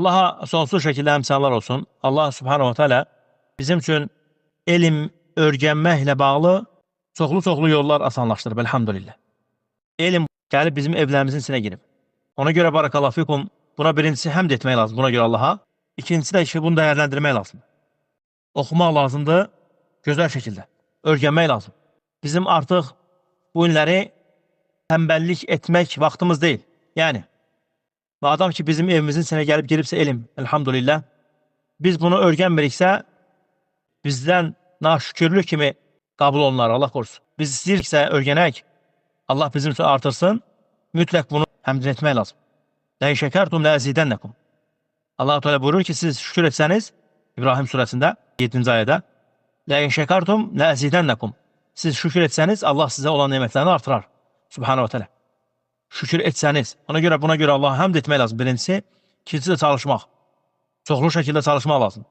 Allaha sonsuz şəkildə həmsənlər olsun. Allah subhanahu wa ta'ala bizim üçün elm öyrənməklə bağlı çoxlu yollar asanlaşdırıb, elhamdülillah. Elm gəlib bizim evlərimizin içinə girib. Ona görə barakallahu fikum, buna birincisi həmd etmək lazım, buna görə Allaha. İkincisi də bunu dəyərləndirmək lazım. Oxumaq lazımdır, gözəl şəkildə. Öyrənmək lazım. Bizim artıq bu günləri tənbəllik etmək vaxtımız deyil. Yəni, adam ki bizim evimizin içinə gəlib giribsə elm, elhamdülillah, biz bunu öyrənmiriksə, bizdən naşükürlük kimi qabul olunlar, Allah qorusun. Biz istəyiriksə öyrənək, Allah bizim üçün artırsın, mütləq bunu həmd etmək lazım. Ləin şəkərtum ləzidənnəkum. Allah Teala buyurur ki, siz şükür etsəniz, İbrahim surəsində 7-ci ayədə, Ləin şəkərtum ləzidənnəkum. Siz şükür etsəniz, Allah sizə olan nemətlərini artırar. Subhanahu wa ta'ala. Şükür etsəniz. Ona görə, buna görə Allah'a həmd etmək lazım. Birincisi, ikincisi də çalışmaq. Çoxlu şəkildə çalışmaq lazım.